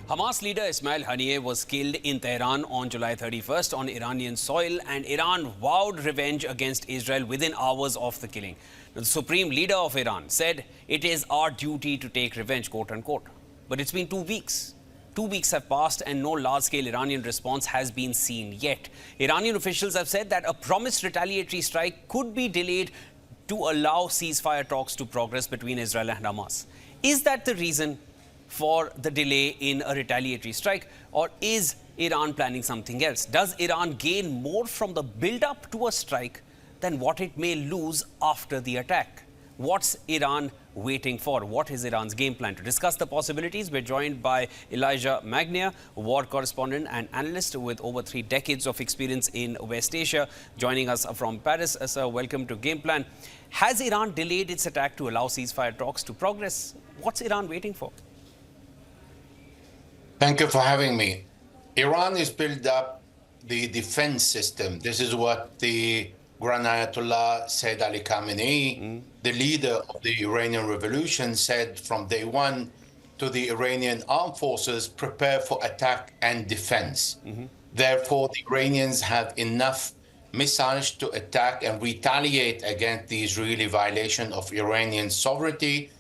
Hamas leader Ismail Haniyeh was killed in Tehran on July 31st on Iranian soil, and Iran vowed revenge against Israel within hours of the killing. The supreme leader of Iran said, "It is our duty to take revenge," quote unquote. But it's been 2 weeks. 2 weeks have passed and no large-scale Iranian response has been seen yet. Iranian officials have said that a promised retaliatory strike could be delayed to allow ceasefire talks to progress between Israel and Hamas. Is that the reason for the delay in a retaliatory strike, or is Iran planning something else? Does Iran gain more from the build-up to a strike than what it may lose after the attack? What's Iran waiting for? What is Iran's game plan? To discuss the possibilities, we're joined by Elijah Magnier, war correspondent and analyst with over 3 decades of experience in West Asia, joining us from Paris. Sir, welcome to Game Plan. Has Iran delayed its attack to allow ceasefire talks to progress? What's Iran waiting for? Thank you for having me. Iran has built up the defense system. This is what the Grand Ayatollah Sayyid Ali Khamenei, the leader of the Iranian revolution, said from day one to the Iranian armed forces: prepare for attack and defense. Therefore, the Iranians have enough missiles to attack and retaliate against the Israeli violation of Iranian sovereignty,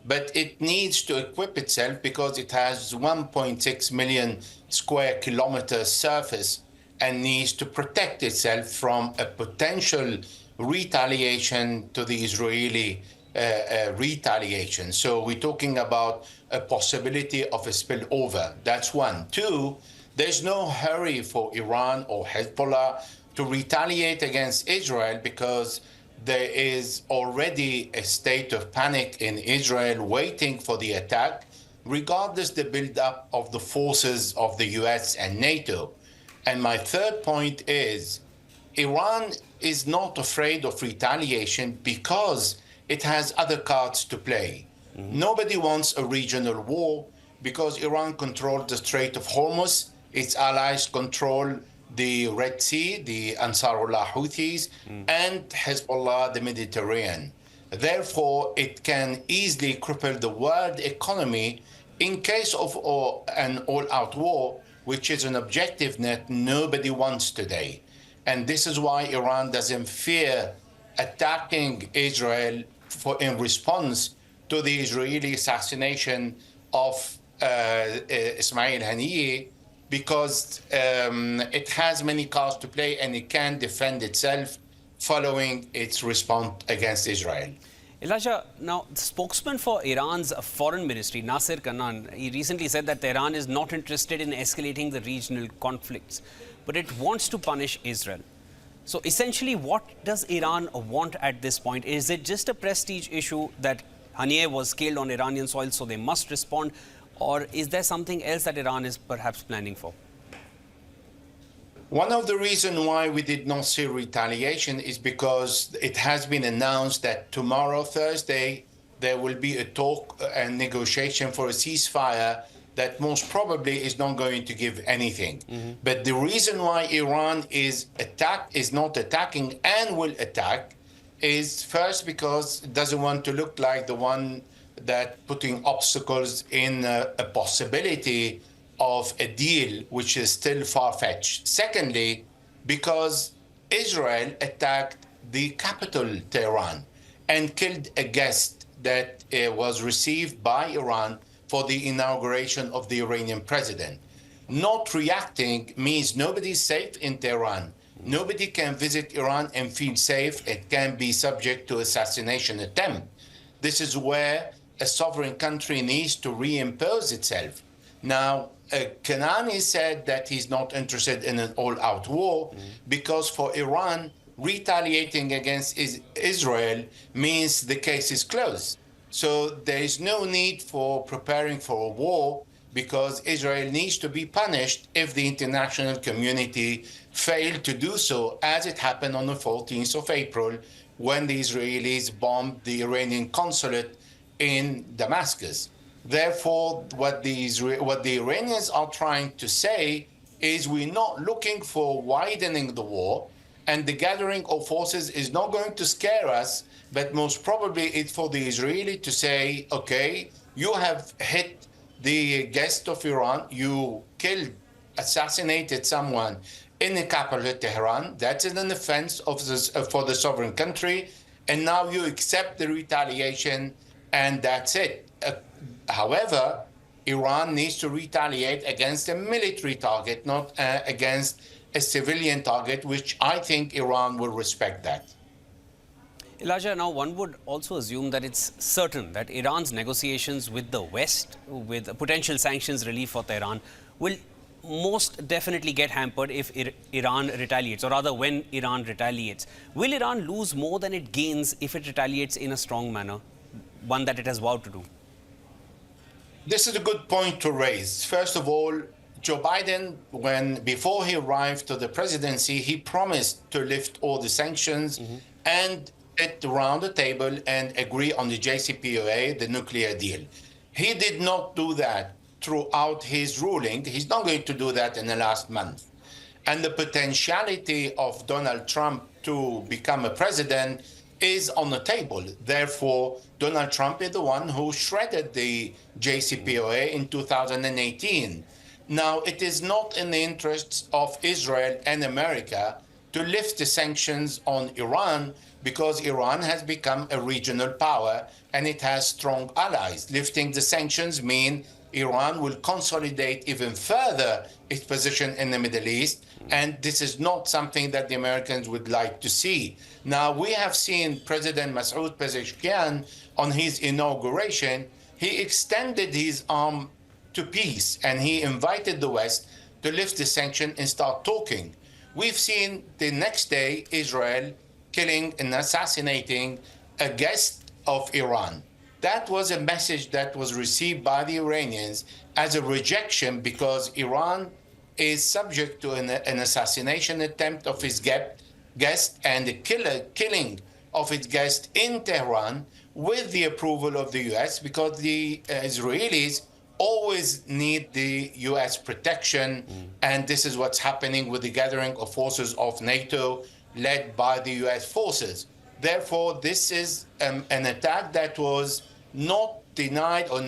but it needs to equip itself because it has 1.6 million square kilometer surface and needs to protect itself from a potential retaliation to the Israeli retaliation. So we're talking about a possibility of a spillover. That's one. Two, there's no hurry for Iran or Hezbollah to retaliate against Israel because there is already a state of panic in Israel waiting for the attack, regardless the buildup of the forces of the US and NATO. And my third point is, Iran is not afraid of retaliation because it has other cards to play. Nobody wants a regional war because Iran controls the Strait of Hormuz, its allies control the Red Sea, the Ansarullah Houthis, and Hezbollah, the Mediterranean. Therefore, it can easily cripple the world economy in case of an all-out war, which is an objective that nobody wants today. And this is why Iran doesn't fear attacking Israel in response to the Israeli assassination of Ismail Haniyeh, because it has many cards to play and it can defend itself following its response against Israel. Elijah, now the spokesman for Iran's foreign ministry, Nasser Kanaan, he recently said that Tehran is not interested in escalating the regional conflicts, but it wants to punish Israel. So essentially, what does Iran want at this point? Is it just a prestige issue that Haniyeh was killed on Iranian soil, so they must respond? Or is there something else that Iran is perhaps planning for? One of the reasons why we did not see retaliation is because it has been announced that tomorrow, Thursday, there will be a talk and negotiation for a ceasefire that most probably is not going to give anything. But the reason why Iran is not attacking and will attack is first because it doesn't want to look like the one that putting obstacles in a possibility of a deal which is still far-fetched. Secondly, because Israel attacked the capital, Tehran, and killed a guest that was received by Iran for the inauguration of the Iranian president. Not reacting means nobody's safe in Tehran. Nobody can visit Iran and feel safe. It can be subject to assassination attempt. This is where a sovereign country needs to reimpose itself. Now, Kanani said that he's not interested in an all-out war because for Iran, retaliating against Israel means the case is closed. So there is no need for preparing for a war because Israel needs to be punished if the international community failed to do so, as it happened on the 14th of April when the Israelis bombed the Iranian consulate in Damascus. Therefore, what the Iranians are trying to say is we're not looking for widening the war, and the gathering of forces is not going to scare us, but most probably it's for the Israeli to say, okay, you have hit the guest of Iran. You killed, assassinated someone in the capital, Tehran. That's an offense for the sovereign country. And now you accept the retaliation, and that's it. However, Iran needs to retaliate against a military target, not against a civilian target, which I think Iran will respect that. Elijah, now one would also assume that it's certain that Iran's negotiations with the West, with potential sanctions relief for Tehran, will most definitely get hampered if Iran retaliates, or rather when Iran retaliates. Will Iran lose more than it gains if it retaliates in a strong manner, one that it has vowed to do? This is a good point to raise. First of all, Joe Biden, before he arrived to the presidency, he promised to lift all the sanctions and sit around the table and agree on the JCPOA, the nuclear deal. He did not do that throughout his ruling. He's not going to do that in the last month. And the potentiality of Donald Trump to become a president is on the table. Therefore, Donald Trump is the one who shredded the JCPOA in 2018. Now, it is not in the interests of Israel and America to lift the sanctions on Iran, because Iran has become a regional power and it has strong allies. Lifting the sanctions means Iran will consolidate even further its position in the Middle East, and this is not something that the Americans would like to see. Now, we have seen President Masoud Pezeshkian on his inauguration. He extended his arm to peace, and he invited the West to lift the sanction and start talking. We've seen the next day Israel killing and assassinating a guest of Iran. That was a message that was received by the Iranians as a rejection, because Iran is subject to an assassination attempt of his guest and the killing of its guest in Tehran with the approval of the US, because the Israelis always need the US protection. And this is what's happening with the gathering of forces of NATO led by the US forces. Therefore, this is an attack that was not denied or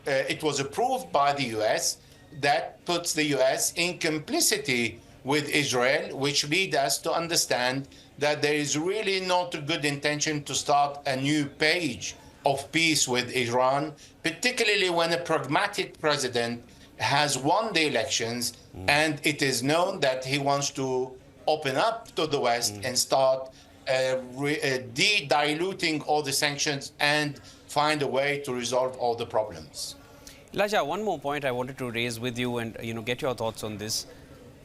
it was approved by the US, that puts the US in complicity with Israel, which leads us to understand that there is really not a good intention to start a new page of peace with Iran, particularly when a pragmatic president has won the elections and it is known that he wants to open up to the West and start diluting all the sanctions and find a way to resolve all the problems. Elijah, one more point I wanted to raise with you and get your thoughts on this.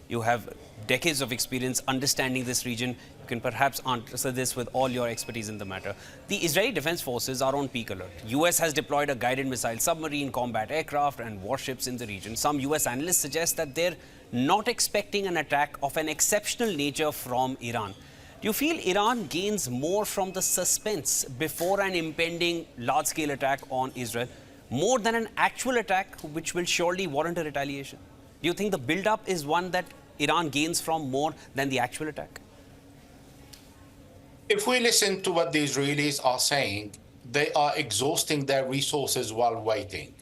You have decades of experience understanding this region. You can perhaps answer this with all your expertise in the matter. The Israeli Defense Forces are on peak alert. US has deployed a guided missile submarine, combat aircraft and warships in the region. Some US analysts suggest that they're not expecting an attack of an exceptional nature from Iran. Do you feel Iran gains more from the suspense before an impending large-scale attack on Israel, more than an actual attack which will surely warrant a retaliation? Do you think the build-up is one that Iran gains from more than the actual attack? If we listen to what the Israelis are saying, they are exhausting their resources while waiting.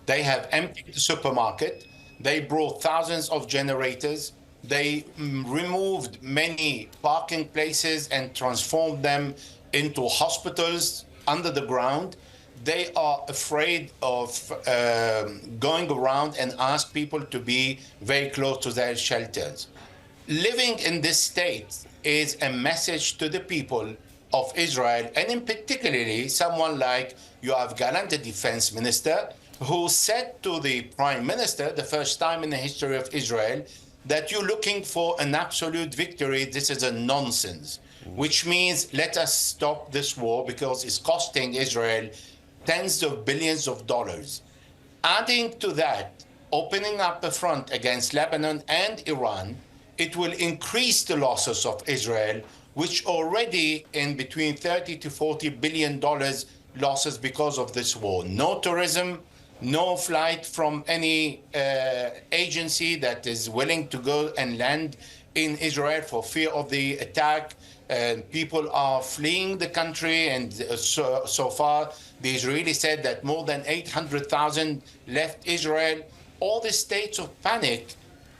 They have emptied the supermarket. They brought thousands of generators. They removed many parking places and transformed them into hospitals under the ground. They are afraid of going around and ask people to be very close to their shelters. Living in this state is a message to the people of Israel, and in particularly someone like Yoav Gallant, the defense minister, who said to the prime minister, the first time in the history of Israel, that you're looking for an absolute victory. This is a nonsense, which means let us stop this war because it's costing Israel tens of billions of dollars. Adding to that, opening up a front against Lebanon and Iran, it will increase the losses of Israel, which already in between 30 to 40 billion dollars losses because of this war. No tourism, no flight from any agency that is willing to go and land in Israel for fear of the attack. and people are fleeing the country. And so far, the Israeli said that more than 800,000 left Israel. All the states of panic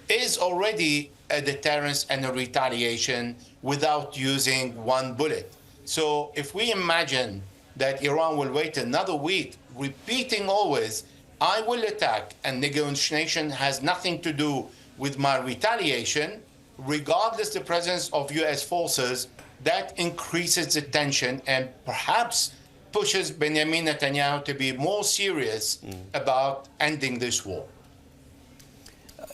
is already a deterrence and a retaliation without using one bullet. So if we imagine that Iran will wait another week, repeating always, I will attack, and negotiation has nothing to do with my retaliation, regardless the presence of US forces, that increases the tension and perhaps pushes Benjamin Netanyahu to be more serious about ending this war.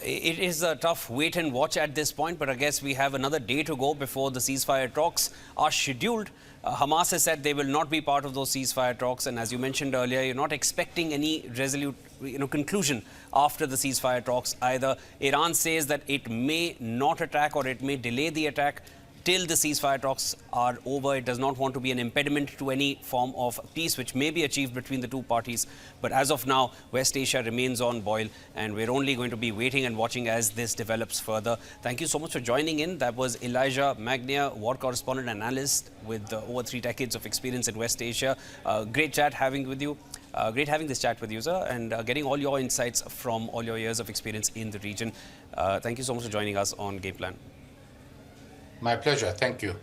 It is a tough wait and watch at this point, but I guess we have another day to go before the ceasefire talks are scheduled. Hamas has said they will not be part of those ceasefire talks, and as you mentioned earlier, you're not expecting any resolute conclusion after the ceasefire talks either. Iran says that it may not attack or it may delay the attack till the ceasefire talks are over. It does not want to be an impediment to any form of peace which may be achieved between the two parties. But as of now, West Asia remains on boil, and we're only going to be waiting and watching as this develops further. Thank you so much for joining in. That was Elijah Magnier, war correspondent and analyst with over 3 decades of experience in West Asia. Great chat having with you. Great having this chat with you, sir, and getting all your insights from all your years of experience in the region. Thank you so much for joining us on Game Plan. My pleasure. Thank you.